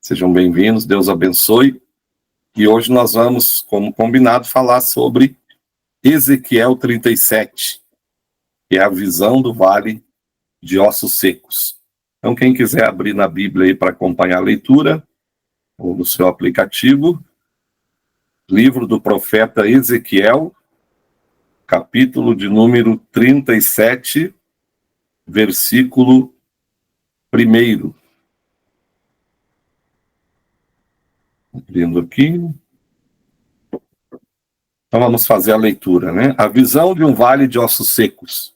Sejam bem-vindos, Deus abençoe. E hoje nós vamos, como combinado, falar sobre Ezequiel 37, que é a visão do vale de ossos secos. Então, quem quiser abrir na Bíblia aí para acompanhar a leitura, ou no seu aplicativo, livro do profeta Ezequiel, capítulo de número 37, versículo 1. Abrindo aqui. Então vamos fazer a leitura, né? A visão de um vale de ossos secos.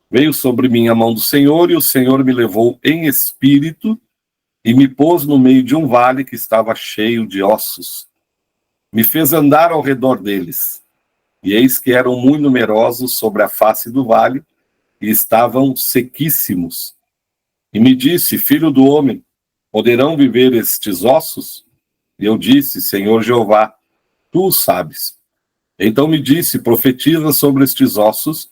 Veio sobre mim a mão do Senhor, e o Senhor me levou em espírito e me pôs no meio de um vale que estava cheio de ossos. Me fez andar ao redor deles, e eis que eram muito numerosos sobre a face do vale, e estavam sequíssimos. E me disse: filho do homem, poderão viver estes ossos? E eu disse: Senhor Jeová, tu o sabes. Então me disse: profetiza sobre estes ossos,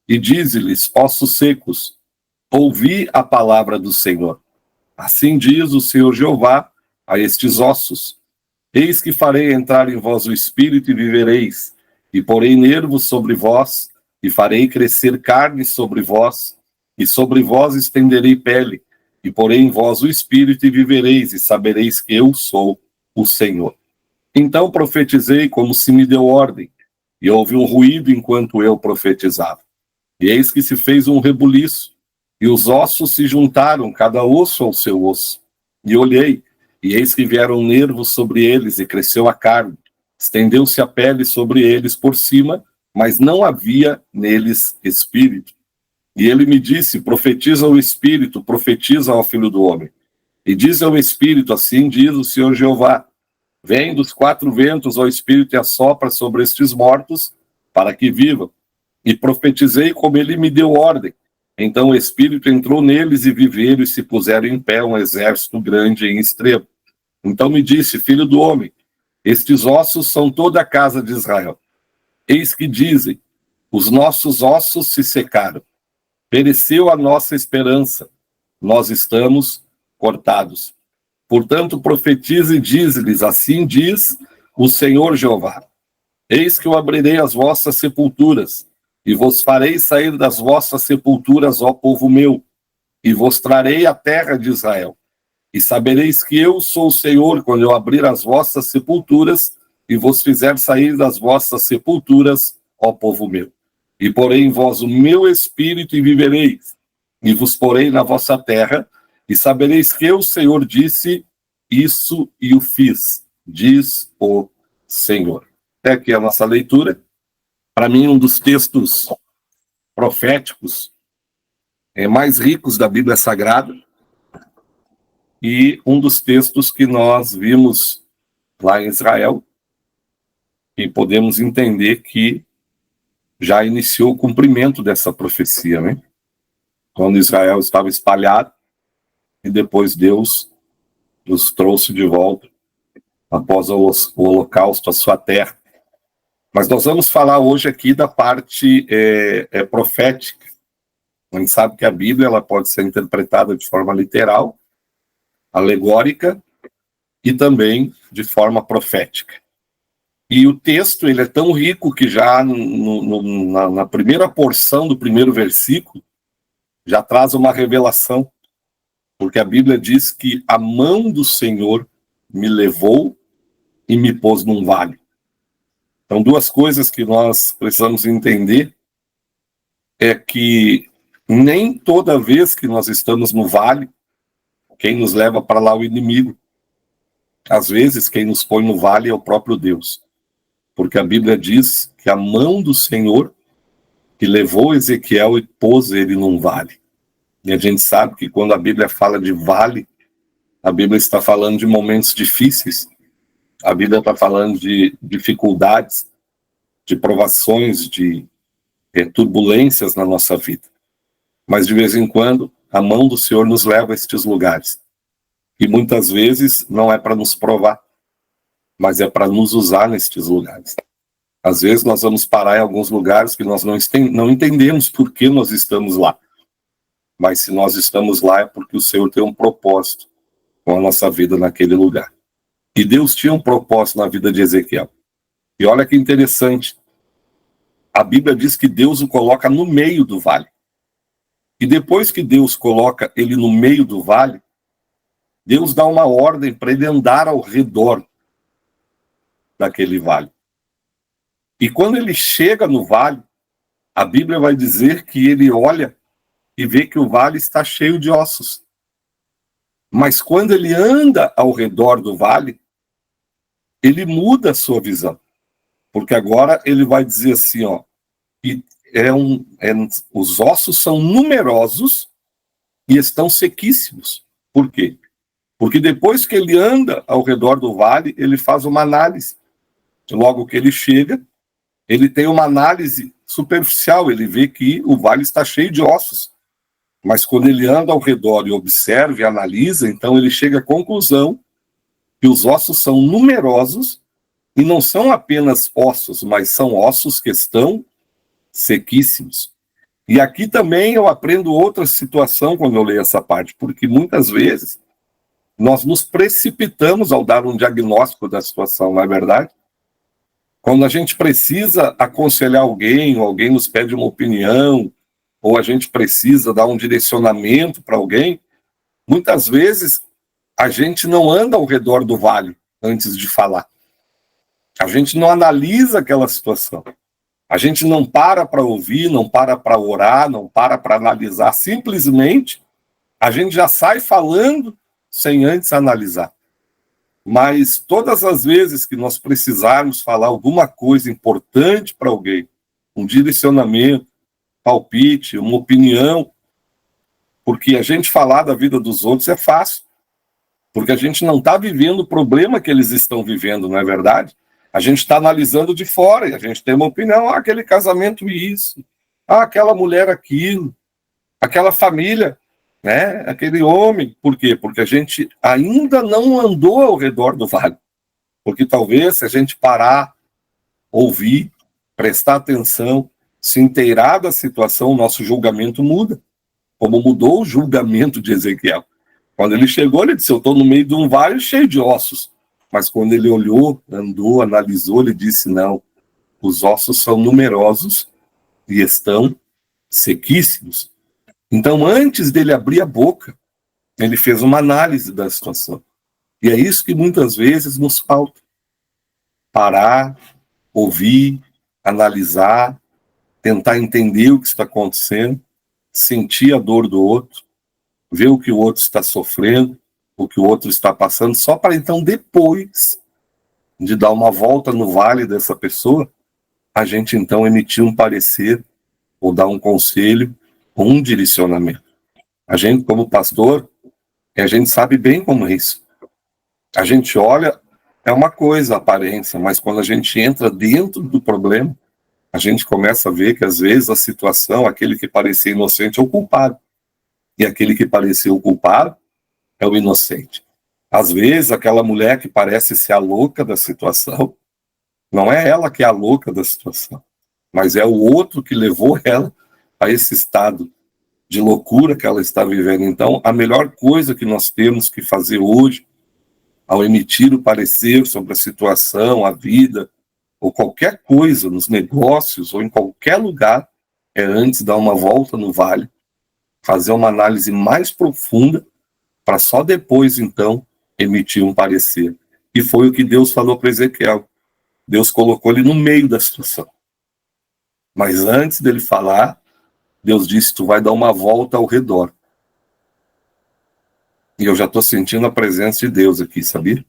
e dize-lhes: ossos secos, ouvi a palavra do Senhor. Assim diz o Senhor Jeová a estes ossos: eis que farei entrar em vós o espírito e vivereis, e porei nervos sobre vós, e farei crescer carne sobre vós, e sobre vós estenderei pele, e porei em vós o espírito e vivereis, e sabereis que eu sou o Senhor. Então profetizei como se me deu ordem, e houve um ruído enquanto eu profetizava. E eis que se fez um rebuliço, e os ossos se juntaram, cada osso ao seu osso. E olhei, e eis que vieram nervos sobre eles, e cresceu a carne. Estendeu-se a pele sobre eles por cima, mas não havia neles espírito. E ele me disse: profetiza o espírito, profetiza ao filho do homem. E diz ao espírito: assim diz o Senhor Jeová: vem dos quatro ventos ao espírito e assopra sobre estes mortos, para que vivam. E profetizei como ele me deu ordem. Então o espírito entrou neles, e viveram e se puseram em pé um exército grande em extremo. Então me disse: filho do homem, estes ossos são toda a casa de Israel. Eis que dizem: os nossos ossos se secaram, pereceu a nossa esperança, nós estamos cortados. Portanto, profetiza e diz-lhes: assim diz o Senhor Jeová: eis que eu abrirei as vossas sepulturas, e vos farei sair das vossas sepulturas, ó povo meu, e vos trarei a terra de Israel. E sabereis que eu sou o Senhor, quando eu abrir as vossas sepulturas, e vos fizer sair das vossas sepulturas, ó povo meu. E porei em vós o meu espírito, e vivereis, e vos porei na vossa terra, e sabereis que eu, o Senhor, disse isso e o fiz, diz o Senhor. Até aqui a nossa leitura. Para mim, um dos textos proféticos mais ricos da Bíblia Sagrada, e um dos textos que nós vimos lá em Israel, e podemos entender que já iniciou o cumprimento dessa profecia, né? Quando Israel estava espalhado, e depois Deus os trouxe de volta após o holocausto à sua terra. Mas nós vamos falar hoje aqui da parte profética. A gente sabe que a Bíblia ela pode ser interpretada de forma literal, alegórica e também de forma profética. E o texto ele é tão rico que já na primeira porção do primeiro versículo já traz uma revelação. Porque a Bíblia diz que a mão do Senhor me levou e me pôs num vale. Então, duas coisas que nós precisamos entender é que nem toda vez que nós estamos no vale, quem nos leva para lá é o inimigo. Às vezes, quem nos põe no vale é o próprio Deus. Porque a Bíblia diz que a mão do Senhor que levou Ezequiel e pôs ele num vale. E a gente sabe que quando a Bíblia fala de vale, a Bíblia está falando de momentos difíceis, a Bíblia está falando de dificuldades, de provações, de turbulências na nossa vida. Mas de vez em quando, a mão do Senhor nos leva a estes lugares. E muitas vezes não é para nos provar, mas é para nos usar nestes lugares. Às vezes nós vamos parar em alguns lugares que nós não entendemos por que nós estamos lá. Mas se nós estamos lá é porque o Senhor tem um propósito. com a nossa vida naquele lugar. E Deus tinha um propósito na vida de Ezequiel. E olha que interessante, a Bíblia diz que Deus o coloca no meio do vale. E depois que Deus coloca ele no meio do vale, Deus dá uma ordem para ele andar ao redor daquele vale. E quando ele chega no vale, a Bíblia vai dizer que ele olha e vê que o vale está cheio de ossos. Mas quando ele anda ao redor do vale, ele muda a sua visão. Porque agora ele vai dizer assim, ó, que os ossos são numerosos e estão sequíssimos. Por quê? Porque depois que ele anda ao redor do vale, ele faz uma análise. Logo que ele chega, ele tem uma análise superficial, ele vê que o vale está cheio de ossos. Mas quando ele anda ao redor e observa e analisa, então ele chega à conclusão que os ossos são numerosos e não são apenas ossos, mas são ossos que estão sequíssimos. E aqui também eu aprendo outra situação quando eu leio essa parte, porque muitas vezes nós nos precipitamos ao dar um diagnóstico da situação, não é verdade? Quando a gente precisa aconselhar alguém, ou alguém nos pede uma opinião, ou a gente precisa dar um direcionamento para alguém, muitas vezes a gente não anda ao redor do vale antes de falar. A gente não analisa aquela situação. A gente não para ouvir, não para orar, não para analisar. Simplesmente, a gente já sai falando sem antes analisar. Mas todas as vezes que nós precisarmos falar alguma coisa importante para alguém, um direcionamento, palpite, uma opinião, porque a gente falar da vida dos outros é fácil, porque a gente não está vivendo o problema que eles estão vivendo, não é verdade? A gente está analisando de fora e a gente tem uma opinião, aquele casamento isso, aquela mulher aquilo, aquela família, né? Aquele homem. Por quê? Porque a gente ainda não andou ao redor do vale. Porque talvez se a gente parar, ouvir, prestar atenção, se inteirar da situação, o nosso julgamento muda. Como mudou o julgamento de Ezequiel. Quando ele chegou, ele disse, eu estou no meio de um vale cheio de ossos. Mas quando ele olhou, andou, analisou, ele disse, não, os ossos são numerosos e estão sequíssimos. Então, antes dele abrir a boca, ele fez uma análise da situação. E é isso que muitas vezes nos falta. Parar, ouvir, analisar, tentar entender o que está acontecendo, sentir a dor do outro, ver o que o outro está sofrendo, o que o outro está passando, só para então, depois de dar uma volta no vale dessa pessoa, a gente então emitir um parecer, ou dar um conselho, ou um direcionamento. A gente, como pastor, a gente sabe bem como é isso. A gente olha, é uma coisa a aparência, mas quando a gente entra dentro do problema, a gente começa a ver que às vezes a situação, aquele que parecia inocente é o culpado. E aquele que parecia o culpado é o inocente. Às vezes, aquela mulher que parece ser a louca da situação, não é ela que é a louca da situação, mas é o outro que levou ela a esse estado de loucura que ela está vivendo. Então, a melhor coisa que nós temos que fazer hoje, ao emitir o parecer sobre a situação, a vida, ou qualquer coisa nos negócios, ou em qualquer lugar, é antes dar uma volta no vale, fazer uma análise mais profunda, para só depois, então, emitir um parecer. E foi o que Deus falou para Ezequiel. Deus colocou ele no meio da situação. Mas antes dele falar, Deus disse, tu vai dar uma volta ao redor. E eu já estou sentindo a presença de Deus aqui, sabia?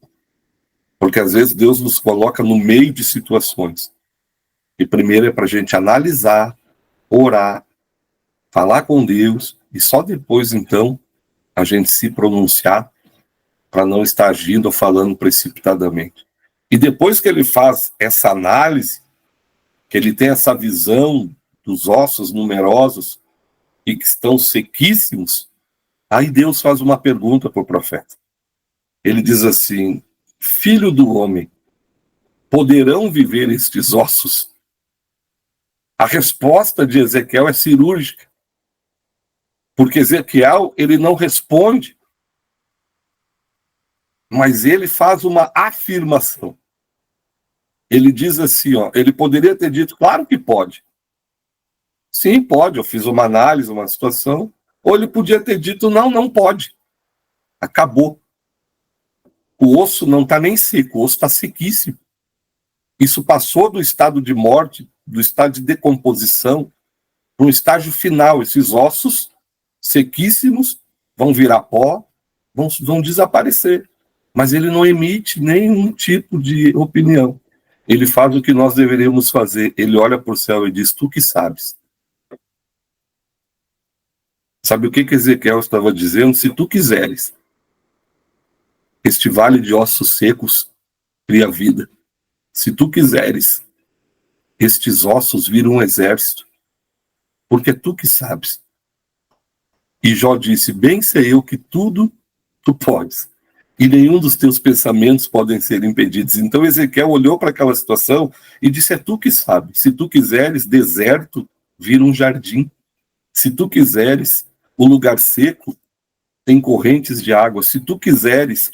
Porque às vezes Deus nos coloca no meio de situações. E primeiro é para a gente analisar, orar, falar com Deus, e só depois, então, a gente se pronunciar para não estar agindo ou falando precipitadamente. E depois que ele faz essa análise, que ele tem essa visão dos ossos numerosos e que estão sequíssimos, aí Deus faz uma pergunta para o profeta. Ele diz assim, filho do homem, poderão viver estes ossos? A resposta de Ezequiel é cirúrgica, porque Ezequiel, ele não responde mas ele faz uma afirmação. Ele diz assim, ó, ele poderia ter dito, claro que pode. Sim, pode, eu fiz uma análise, uma situação. Ou ele podia ter dito, não, não pode. Acabou. O osso não está nem seco, o osso está sequíssimo. Isso passou do estado de morte, do estado de decomposição, para um estágio final. Esses ossos sequíssimos vão virar pó, vão desaparecer. Mas ele não emite nenhum tipo de opinião. Ele faz o que nós deveríamos fazer. Ele olha para o céu e diz, tu que sabes. Sabe o que Ezequiel estava dizendo? Se tu quiseres, este vale de ossos secos cria vida. Se tu quiseres, estes ossos viram um exército. Porque é tu que sabes. E Jó disse, bem sei eu que tudo tu podes. E nenhum dos teus pensamentos podem ser impedidos. Então Ezequiel olhou para aquela situação e disse, é tu que sabes. Se tu quiseres, deserto vira um jardim. Se tu quiseres, o lugar seco tem correntes de água. Se tu quiseres,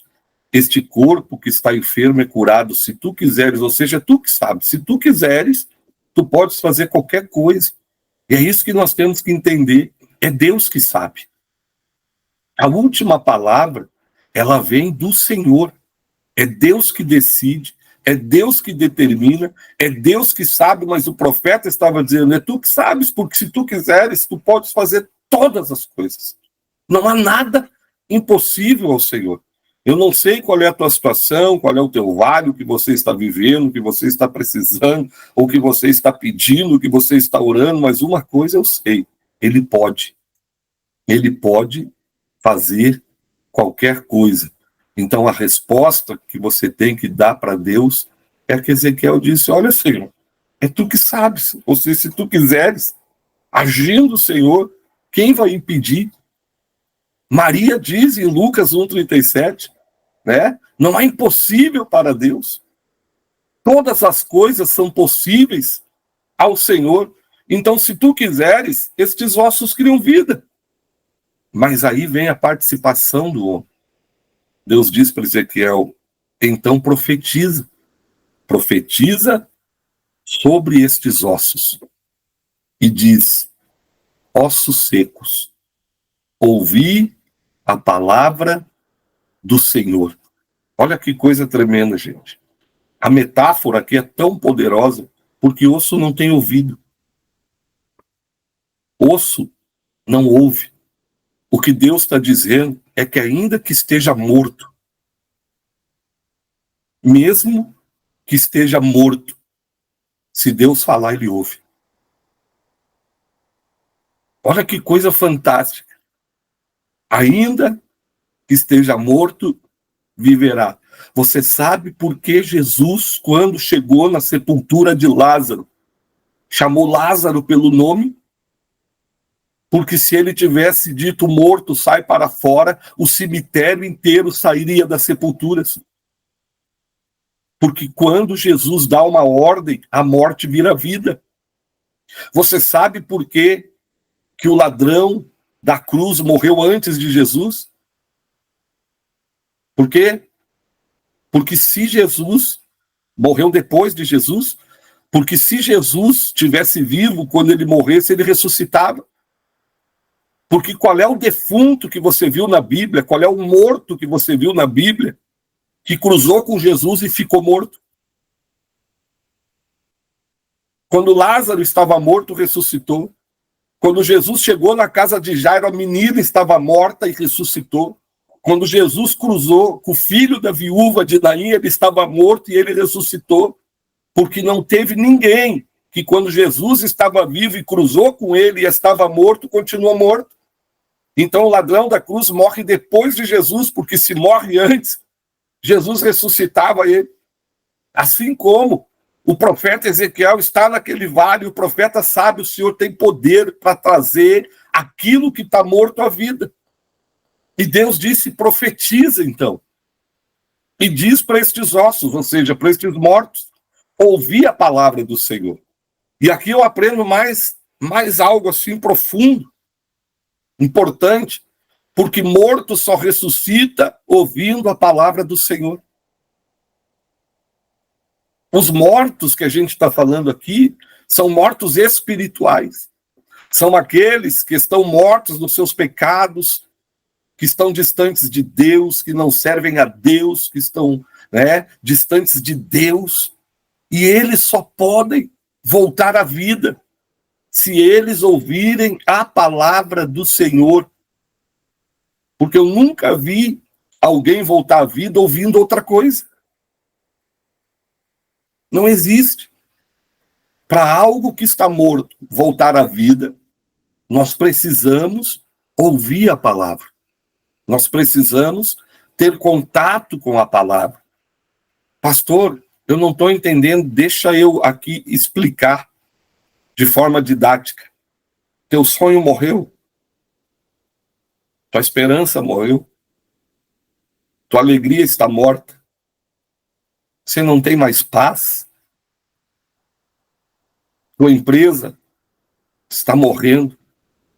este corpo que está enfermo é curado. Se tu quiseres, ou seja, é tu que sabes. Se tu quiseres, tu podes fazer qualquer coisa. E é isso que nós temos que entender. É Deus que sabe. A última palavra, ela vem do Senhor. É Deus que decide, é Deus que determina, é Deus que sabe, mas o profeta estava dizendo, é tu que sabes, porque se tu quiseres, tu podes fazer todas as coisas. Não há nada impossível ao Senhor. Eu não sei qual é a tua situação, qual é o teu vale, o que você está vivendo, o que você está precisando, ou o que você está pedindo, o que você está orando, mas uma coisa eu sei, Ele pode. Ele pode fazer qualquer coisa. Então a resposta que você tem que dar para Deus é que Ezequiel disse, olha, Senhor, é tu que sabes, ou seja, se tu quiseres, agindo, Senhor, quem vai impedir? Maria diz em Lucas 1,37, né? Não há impossível para Deus. Todas as coisas são possíveis ao Senhor. Então, se tu quiseres, estes ossos criam vida. Mas aí vem a participação do homem. Deus diz para Ezequiel, então profetiza. Profetiza sobre estes ossos. E diz, ossos secos, ouvi a palavra do Senhor. Olha que coisa tremenda, gente. A metáfora aqui é tão poderosa, porque osso não tem ouvido. Osso não ouve. O que Deus está dizendo é que ainda que esteja morto, mesmo que esteja morto, se Deus falar, ele ouve. Olha que coisa fantástica. Ainda que esteja morto, viverá. Você sabe por que Jesus, quando chegou na sepultura de Lázaro, chamou Lázaro pelo nome? Porque se ele tivesse dito morto, sai para fora, o cemitério inteiro sairia das sepulturas. Porque quando Jesus dá uma ordem, a morte vira vida. Você sabe por que o ladrão da cruz morreu antes de Jesus? Por quê? Porque se Jesus morreu depois de Jesus, porque se Jesus estivesse vivo quando ele morresse, ele ressuscitava. Porque qual é o defunto que você viu na Bíblia? Qual é o morto que você viu na Bíblia? Que cruzou com Jesus e ficou morto? Quando Lázaro estava morto, ressuscitou. Quando Jesus chegou na casa de Jairo, a menina estava morta e ressuscitou. Quando Jesus cruzou com o filho da viúva de Naim, ele estava morto e ele ressuscitou. Porque não teve ninguém que quando Jesus estava vivo e cruzou com ele e estava morto, continuou morto. Então o ladrão da cruz morre depois de Jesus, porque se morre antes, Jesus ressuscitava ele. Assim como o profeta Ezequiel está naquele vale, o profeta sabe, o Senhor tem poder para trazer aquilo que está morto à vida. E Deus disse, profetiza então. E diz para estes ossos, ou seja, para estes mortos, ouvir a palavra do Senhor. E aqui eu aprendo mais algo assim profundo, importante, Porque morto só ressuscita ouvindo a palavra do Senhor. Os mortos que a gente está falando aqui são mortos espirituais. São aqueles que estão mortos nos seus pecados, que estão distantes de Deus, que não servem a Deus, que estão, distantes de Deus. E eles só podem voltar à vida se eles ouvirem a palavra do Senhor. Porque eu nunca vi alguém voltar à vida ouvindo outra coisa. Não existe. Para algo que está morto voltar à vida, nós precisamos ouvir a palavra. Nós precisamos ter contato com a palavra. Pastor, eu não estou entendendo, deixa eu aqui explicar de forma didática. Teu sonho morreu. Tua esperança morreu. Tua alegria está morta. Você não tem mais paz. Tua empresa está morrendo.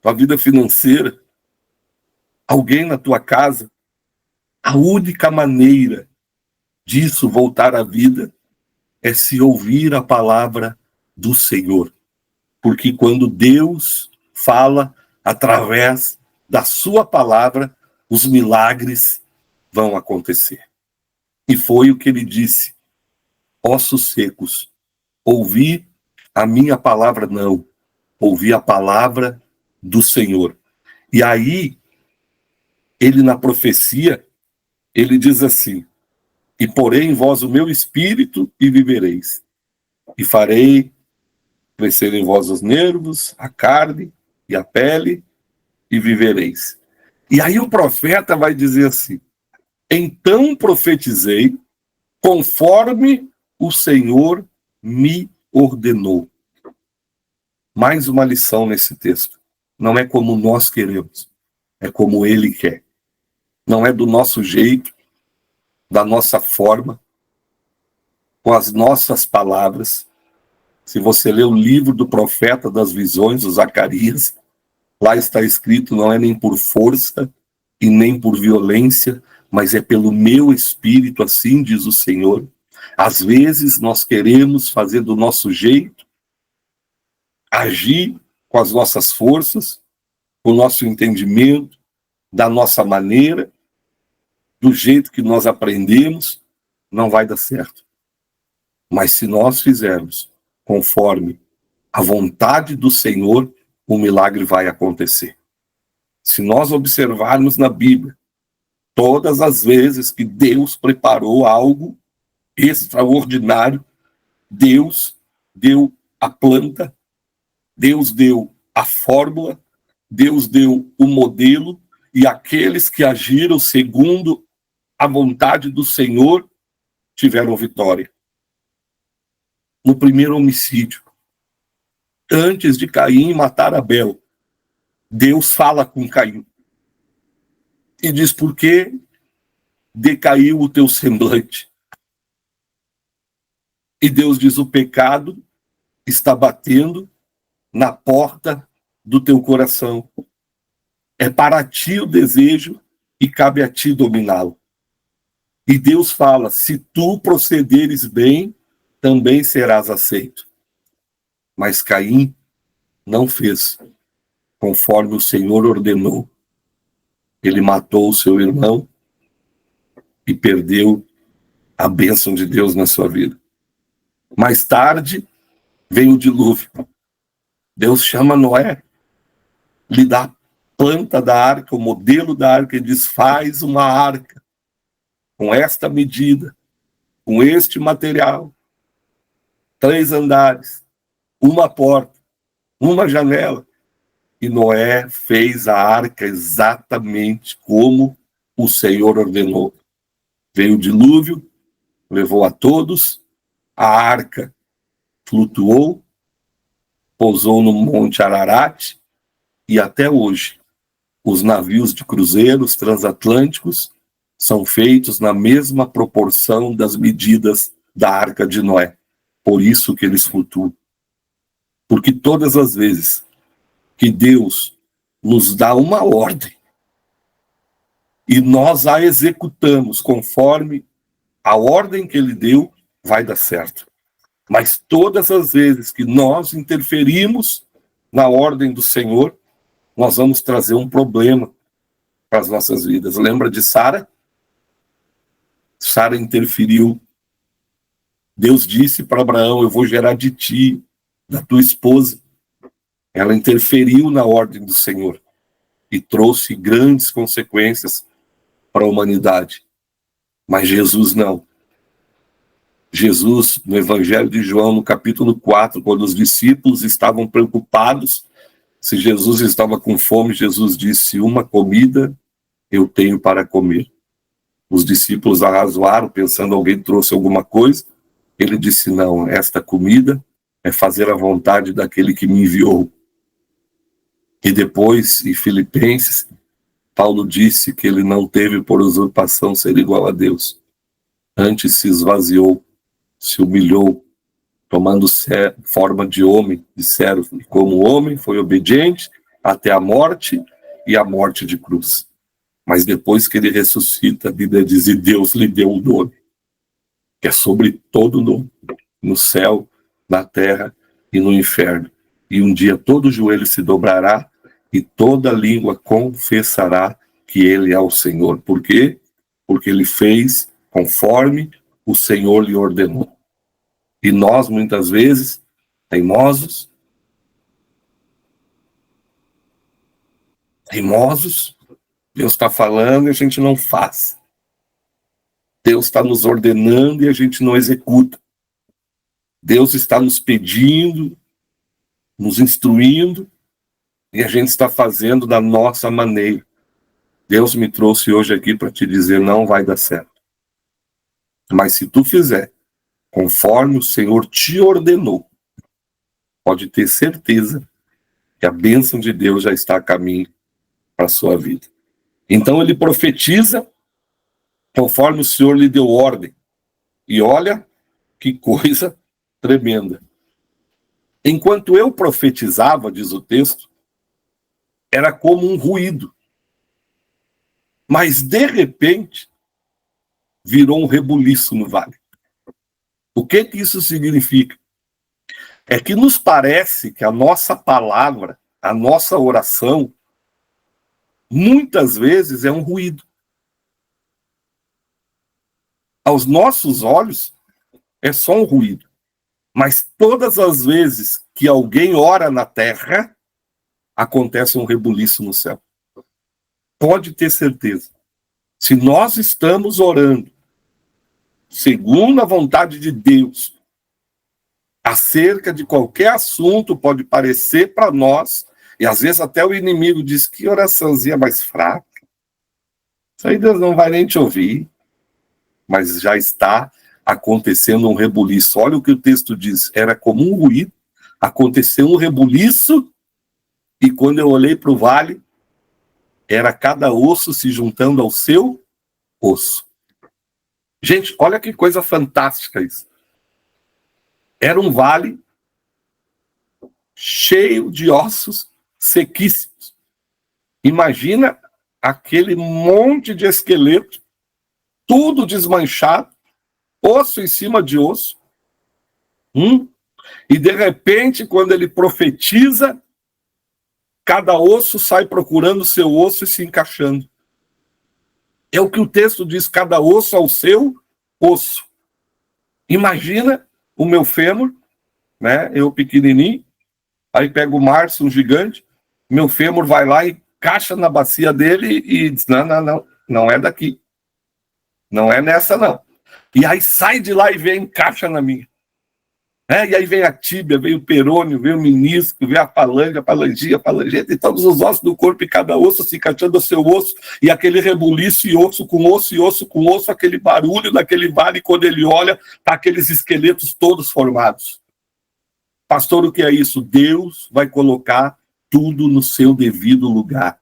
Tua vida financeira. Alguém na tua casa. A única maneira disso voltar à vida é se ouvir a palavra do Senhor. Porque quando Deus fala através da sua palavra, os milagres vão acontecer. E foi o que ele disse: ossos secos, ouvi a minha palavra não, ouvi a palavra do Senhor. E aí, ele na profecia, ele diz assim: e porei em vós o meu espírito e vivereis, e farei crescer em vós os nervos, a carne e a pele, e vivereis. E aí o profeta vai dizer assim: então profetizei conforme o Senhor me ordenou. Mais uma lição nesse texto. Não é como nós queremos, é como ele quer. Não é do nosso jeito, da nossa forma, com as nossas palavras. Se você ler o livro do profeta das visões, o Zacarias, lá está escrito: não é nem por força e nem por violência, mas é pelo meu espírito, assim diz o Senhor. Às vezes nós queremos fazer do nosso jeito, agir com as nossas forças, com o nosso entendimento, da nossa maneira, do jeito que nós aprendemos, não vai dar certo. Mas se nós fizermos conforme a vontade do Senhor, o milagre vai acontecer. Se nós observarmos na Bíblia, todas as vezes que Deus preparou algo extraordinário, Deus deu a planta, Deus deu a fórmula, Deus deu o modelo, e aqueles que agiram segundo a vontade do Senhor tiveram vitória. No primeiro homicídio, antes de Caim matar Abel, Deus fala com Caim e diz: por que decaiu o teu semblante? E Deus diz: o pecado está batendo na porta do teu coração. É para ti o desejo e cabe a ti dominá-lo. E Deus fala: se tu procederes bem, também serás aceito. Mas Caim não fez conforme o Senhor ordenou. Ele matou o seu irmão e perdeu a bênção de Deus na sua vida. Mais tarde veio o dilúvio. Deus chama Noé, lhe dá a planta da arca, o modelo da arca, e diz: faz uma arca com esta medida, com este material, 3 andares, uma porta, uma janela. E Noé fez a arca exatamente como o Senhor ordenou. Veio o dilúvio, levou a todos, a arca flutuou, pousou no Monte Ararat, e até hoje os navios de cruzeiros transatlânticos são feitos na mesma proporção das medidas da arca de Noé. Por isso que eles flutuam. Porque todas as vezes que Deus nos dá uma ordem, e nós a executamos conforme a ordem que ele deu, vai dar certo. Mas todas as vezes que nós interferimos na ordem do Senhor, nós vamos trazer um problema para as nossas vidas. Lembra de Sara? Sara interferiu. Deus disse para Abraão: eu vou gerar de ti, da tua esposa. Ela interferiu na ordem do Senhor e trouxe grandes consequências para a humanidade. Mas Jesus não. Jesus, no Evangelho de João, no capítulo 4, quando os discípulos estavam preocupados se Jesus estava com fome, Jesus disse: uma comida eu tenho para comer. Os discípulos arrazoaram, pensando alguém trouxe alguma coisa. Ele disse: não, esta comida é fazer a vontade daquele que me enviou. E depois, em Filipenses, Paulo disse que ele não teve por usurpação ser igual a Deus. Antes se esvaziou, se humilhou, tomando forma de homem, de servo. E como homem, foi obediente até a morte e a morte de cruz. Mas depois que ele ressuscita, a Bíblia diz: e Deus lhe deu um nome, que é sobre todo nome, no céu, na terra e no inferno. E um dia todo joelho se dobrará e toda língua confessará que ele é o Senhor. Por quê? Porque ele fez conforme o Senhor lhe ordenou. E nós, muitas vezes, teimosos, Deus está falando e a gente não faz. Deus está nos ordenando e a gente não executa. Deus está nos pedindo, nos instruindo, e a gente está fazendo da nossa maneira. Deus me trouxe hoje aqui para te dizer: não vai dar certo. Mas se tu fizer conforme o Senhor te ordenou, pode ter certeza que a bênção de Deus já está a caminho para a sua vida. Então ele profetiza conforme o Senhor lhe deu ordem. E olha que coisa tremenda. Enquanto eu profetizava, diz o texto, era como um ruído. Mas, de repente, virou um rebuliço no vale. O que isso significa? É que nos parece que a nossa palavra, a nossa oração, muitas vezes é um ruído. Aos nossos olhos, é só um ruído. Mas todas as vezes que alguém ora na terra, acontece um rebuliço no céu. Pode ter certeza. Se nós estamos orando segundo a vontade de Deus, acerca de qualquer assunto, pode parecer para nós, e às vezes até o inimigo diz: que oraçãozinha mais fraca. Isso aí Deus não vai nem te ouvir. Mas já está acontecendo um rebuliço. Olha o que o texto diz: era como um ruído, aconteceu um rebuliço, e quando eu olhei para o vale, era cada osso se juntando ao seu osso. Gente, olha que coisa fantástica isso. Era um vale cheio de ossos sequíssimos. Imagina aquele monte de esqueleto, tudo desmanchado, osso em cima de osso. E de repente, quando ele profetiza, cada osso sai procurando seu osso e se encaixando. É o que o texto diz: cada osso ao seu osso. Imagina o meu fêmur, né? Eu pequenininho, aí pego o Márcio, um gigante, meu fêmur vai lá e encaixa na bacia dele e diz: não é daqui. Não é nessa, não. E aí sai de lá e vem, encaixa na minha. E aí vem a tíbia, vem o perônio, vem o menisco, vem a falange, a falangia, a falangeta, e todos os ossos do corpo, e cada osso se encaixando ao seu osso, e aquele rebuliço, e osso com osso, e osso com osso, aquele barulho daquele vale, quando ele olha, tá aqueles esqueletos todos formados. Pastor, o que é isso? Deus vai colocar tudo no seu devido lugar.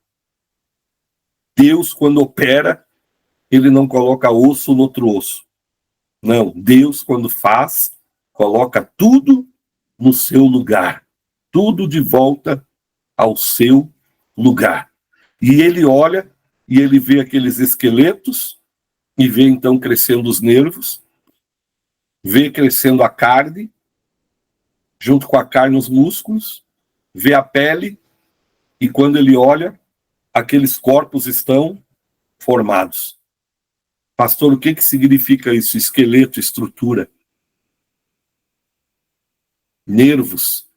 Deus, quando opera, ele não coloca osso no outro osso. Não, Deus, quando faz, coloca tudo no seu lugar. Tudo de volta ao seu lugar. E ele olha e ele vê aqueles esqueletos, e vê então crescendo os nervos, vê crescendo a carne, junto com a carne os músculos, vê a pele, e quando ele olha, aqueles corpos estão formados. Pastor, o que significa isso? Esqueleto, estrutura. Nervos.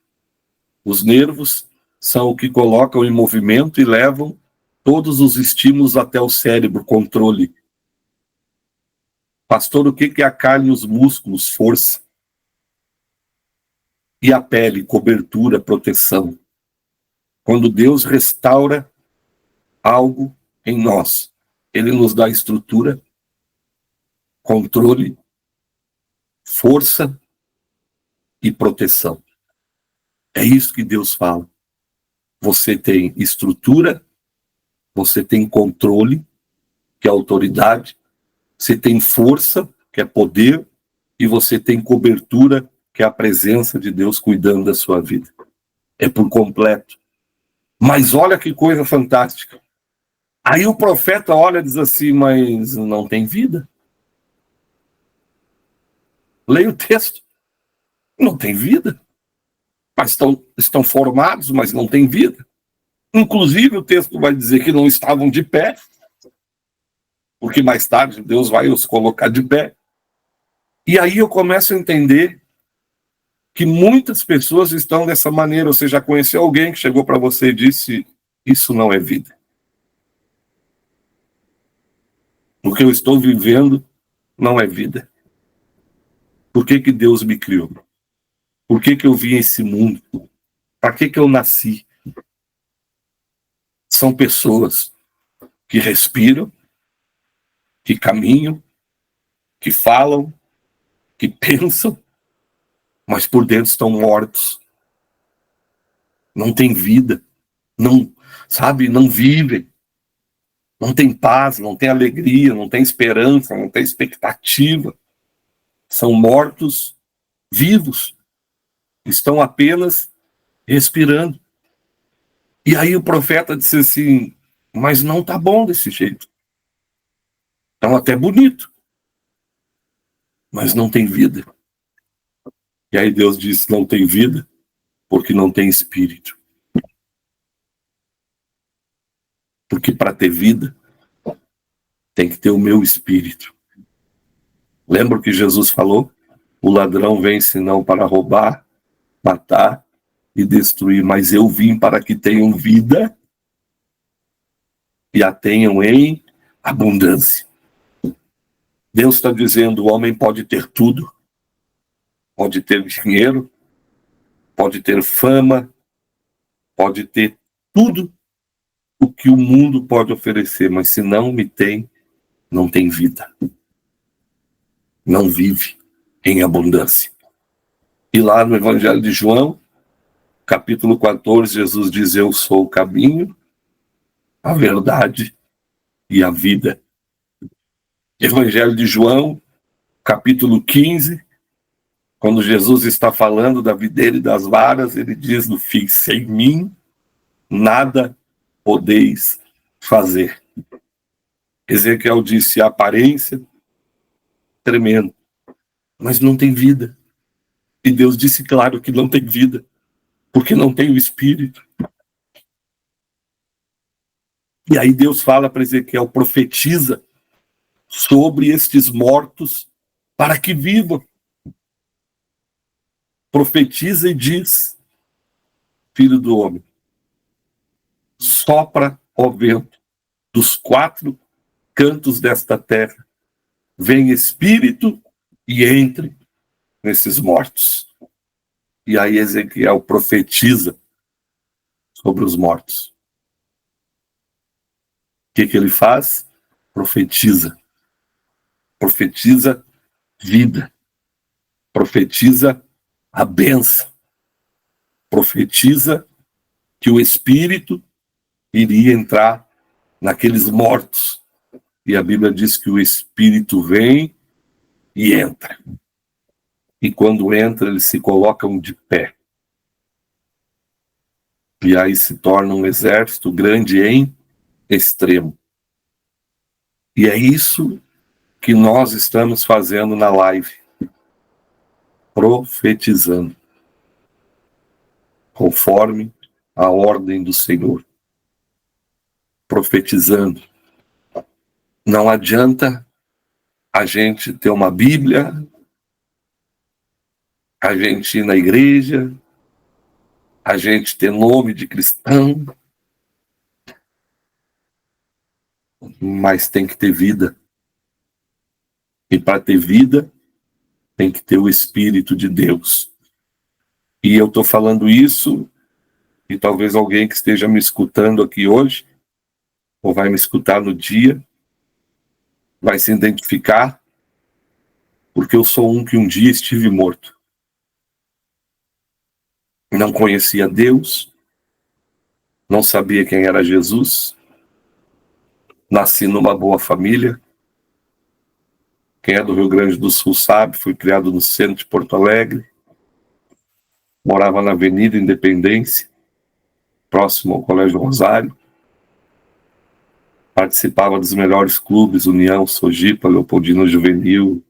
Os nervos são o que colocam em movimento e levam todos os estímulos até o cérebro, controle. Pastor, o que é a carne e os músculos? Força. E a pele, cobertura, proteção. Quando Deus restaura algo em nós, Ele nos dá estrutura, controle, força e proteção. É isso que Deus fala. Você tem estrutura, você tem controle, que é autoridade, você tem força, que é poder, e você tem cobertura, que é a presença de Deus cuidando da sua vida. É por completo. Mas olha que coisa fantástica. Aí o profeta olha e diz assim, mas não tem vida. Leia o texto. Não tem vida. Mas estão formados, mas não tem vida. Inclusive o texto vai dizer que não estavam de pé, porque mais tarde Deus vai os colocar de pé. E aí eu começo a entender que muitas pessoas estão dessa maneira. Você já conheceu alguém que chegou para você e disse, isso não é vida. O que eu estou vivendo não é vida. Por que Deus me criou? Por que eu vim a esse mundo? Para que eu nasci? São pessoas que respiram, que caminham, que falam, que pensam, mas por dentro estão mortos. Não tem vida. Não, sabe, não vivem. Não tem paz, não tem alegria, não tem esperança, não tem expectativa. São mortos vivos. Estão apenas respirando. E aí o profeta disse assim, mas não tá bom desse jeito. Então até bonito, mas não tem vida. E aí Deus disse, não tem vida, porque não tem espírito. Porque para ter vida, tem que ter o meu espírito. Lembra o que Jesus falou? O ladrão vem senão para roubar, matar e destruir, mas eu vim para que tenham vida e a tenham em abundância. Deus está dizendo, o homem pode ter tudo, pode ter dinheiro, pode ter fama, pode ter tudo o que o mundo pode oferecer, mas se não me tem, não tem vida. Não vive em abundância. E lá no Evangelho de João, capítulo 14, Jesus diz, eu sou o caminho, a verdade e a vida. Evangelho de João, capítulo 15, quando Jesus está falando da videira e das varas, ele diz no fim, sem mim, nada podeis fazer. Ezequiel disse, a aparência, tremendo, mas não tem vida. E Deus disse, claro, que não tem vida, porque não tem o Espírito. E aí Deus fala para Ezequiel, profetiza sobre estes mortos para que vivam. Profetiza e diz, filho do homem, sopra, ó vento, dos quatro cantos desta terra, vem Espírito e entre nesses mortos. E aí Ezequiel profetiza sobre os mortos. O que ele faz? Profetiza. Profetiza vida. Profetiza a bênção. Profetiza que o Espírito iria entrar naqueles mortos. E a Bíblia diz que o Espírito vem e entra. E quando entra, eles se colocam de pé. E aí se torna um exército grande em extremo. E é isso que nós estamos fazendo na live. Profetizando. Conforme a ordem do Senhor. Profetizando. Não adianta a gente ter uma Bíblia, a gente ir na igreja, a gente ter nome de cristão, mas tem que ter vida. E para ter vida, tem que ter o Espírito de Deus. E eu estou falando isso, e talvez alguém que esteja me escutando aqui hoje, ou vai me escutar no dia, vai se identificar, porque eu sou um que um dia estive morto. Não conhecia Deus, não sabia quem era Jesus, nasci numa boa família. Quem é do Rio Grande do Sul sabe, fui criado no centro de Porto Alegre, morava na Avenida Independência, próximo ao Colégio Rosário, participava dos melhores clubes, União, Sojipa, Leopoldina Juvenil,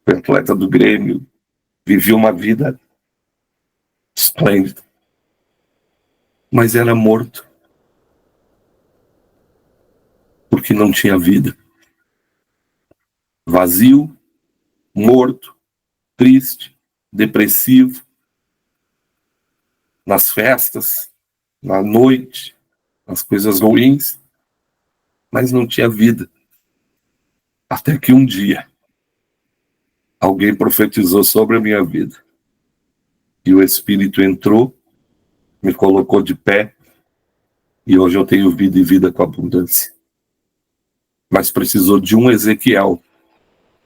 fui atleta do Grêmio, vivi uma vida esplêndida, mas era morto, porque não tinha vida. Vazio, morto, triste, depressivo, nas festas, na noite, nas coisas ruins, mas não tinha vida. Até que um dia, alguém profetizou sobre a minha vida. E o Espírito entrou, me colocou de pé, e hoje eu tenho vida e vida com abundância. Mas precisou de um Ezequiel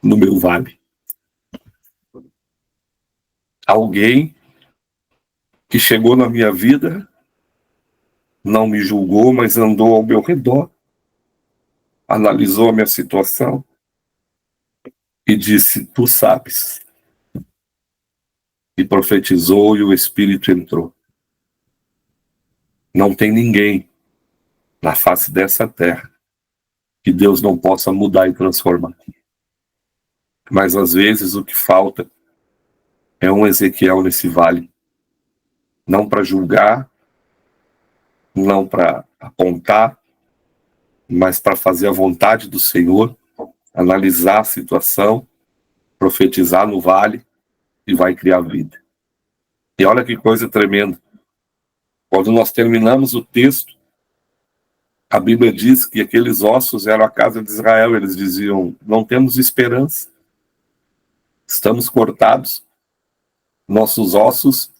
no meu vale. Alguém que chegou na minha vida, não me julgou, mas andou ao meu redor, analisou a minha situação e disse: tu sabes. E profetizou e o Espírito entrou. Não tem ninguém na face dessa terra que Deus não possa mudar e transformar. Mas às vezes o que falta é um Ezequiel nesse vale. Não para julgar, não para apontar, mas para fazer a vontade do Senhor, analisar a situação, profetizar no vale e vai criar vida. E olha que coisa tremenda. Quando nós terminamos o texto, a Bíblia diz que aqueles ossos eram a casa de Israel. Eles diziam: não temos esperança, estamos cortados, nossos ossos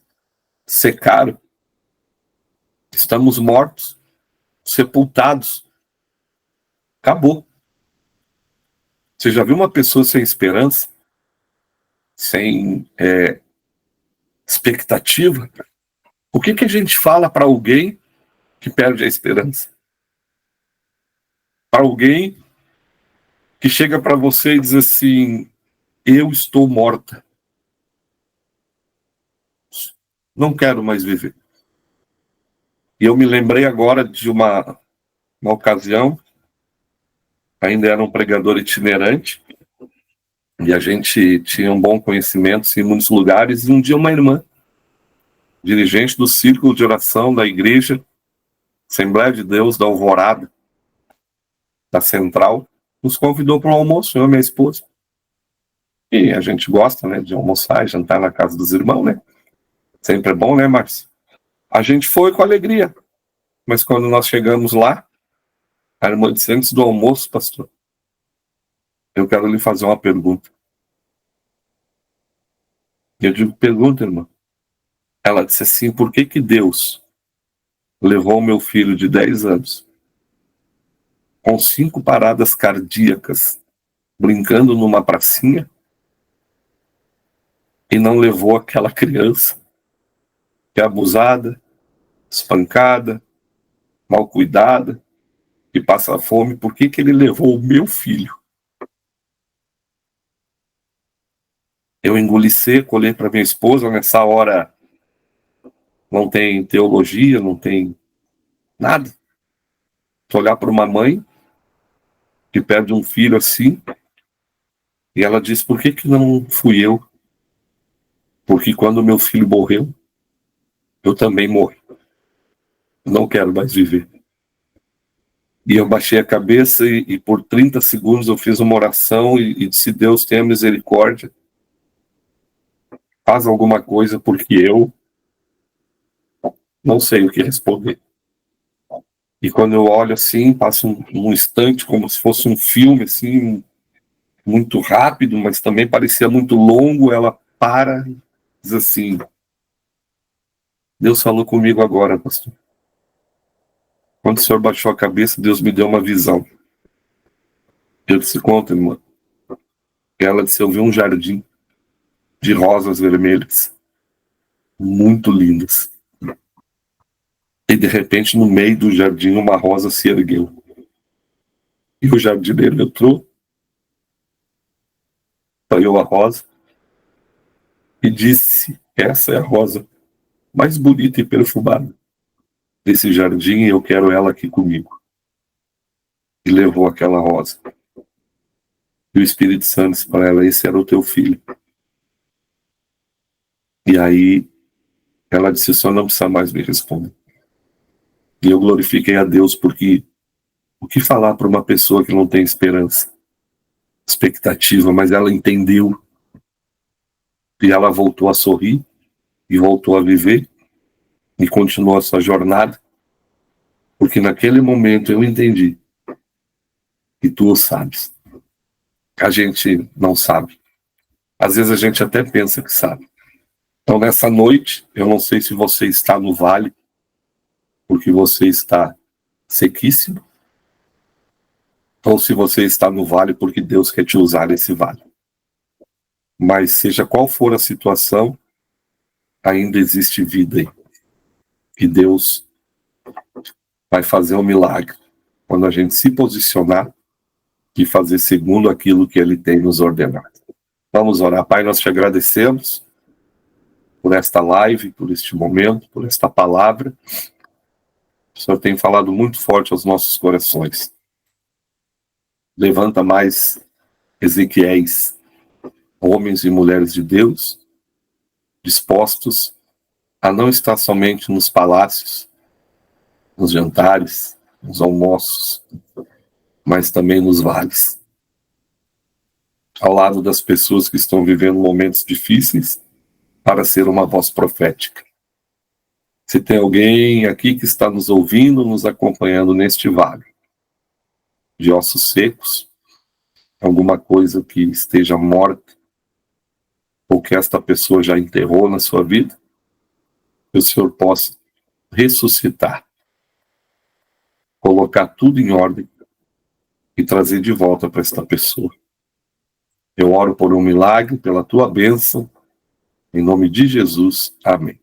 secaram, estamos mortos, sepultados, acabou. Você já viu uma pessoa sem esperança, sem expectativa? O que a gente fala para alguém que perde a esperança? Para alguém que chega para você e diz assim: eu estou morta, não quero mais viver. E eu me lembrei agora de uma ocasião, ainda era um pregador itinerante, e a gente tinha um bom conhecimento em muitos lugares, e um dia uma irmã, dirigente do círculo de oração da igreja Assembleia de Deus da Alvorada, da Central, nos convidou para um almoço, eu e minha esposa. E a gente gosta, né, de almoçar e jantar na casa dos irmãos, né? Sempre é bom, né, Márcio? A gente foi com alegria, mas quando nós chegamos lá, a irmã disse: antes do almoço, pastor, eu quero lhe fazer uma pergunta. E eu digo: pergunta, irmã. Ela disse assim: por que Deus levou meu filho de 10 anos, com 5 paradas cardíacas, brincando numa pracinha, e não levou aquela criança que é abusada, espancada, mal cuidada, que passa fome? Por que ele levou o meu filho? Eu engoli seco, olhei para minha esposa. Nessa hora não tem teologia, não tem nada. Tu olhar para uma mãe que perde um filho assim, e ela diz: por que não fui eu? Porque quando meu filho morreu, eu também morri. Não quero mais viver. E eu baixei a cabeça e por 30 segundos eu fiz uma oração e disse: Deus, tenha misericórdia, faz alguma coisa, porque eu não sei o que responder. E quando eu olho assim, passa um instante como se fosse um filme, assim, muito rápido, mas também parecia muito longo. Ela para e diz assim: Deus falou comigo agora, pastor. Quando o senhor baixou a cabeça, Deus me deu uma visão. Eu disse: conta, irmã. Ela disse: eu vi um jardim de rosas vermelhas, muito lindas. E de repente, no meio do jardim, uma rosa se ergueu. E o jardineiro entrou, apanhou a rosa e disse: essa é a rosa mais bonita e perfumada desse jardim, e eu quero ela aqui comigo. E levou aquela rosa. E o Espírito Santo disse para ela: esse era o teu filho. E aí ela disse: o senhor não precisa mais me responder. E eu glorifiquei a Deus, porque o que falar para uma pessoa que não tem esperança, expectativa, mas ela entendeu, e ela voltou a sorrir, e voltou a viver, e continuou a sua jornada, porque naquele momento eu entendi que tu o sabes. A gente não sabe. Às vezes a gente até pensa que sabe. Então nessa noite, eu não sei se você está no vale, porque você está sequíssimo, ou se você está no vale porque Deus quer te usar nesse vale. Mas seja qual for a situação, ainda existe vida aí. E Deus vai fazer um milagre quando a gente se posicionar e fazer segundo aquilo que Ele tem nos ordenado. Vamos orar. Pai, nós te agradecemos por esta live, por este momento, por esta palavra. O Senhor tem falado muito forte aos nossos corações. Levanta mais Ezequiéis, homens e mulheres de Deus, dispostos a não estar somente nos palácios, nos jantares, nos almoços, mas também nos vales, ao lado das pessoas que estão vivendo momentos difíceis, para ser uma voz profética. Se tem alguém aqui que está nos ouvindo, nos acompanhando neste vale de ossos secos, alguma coisa que esteja morta, ou que esta pessoa já enterrou na sua vida, que o Senhor possa ressuscitar, colocar tudo em ordem e trazer de volta para esta pessoa. Eu oro por um milagre, pela tua bênção, em nome de Jesus. Amém.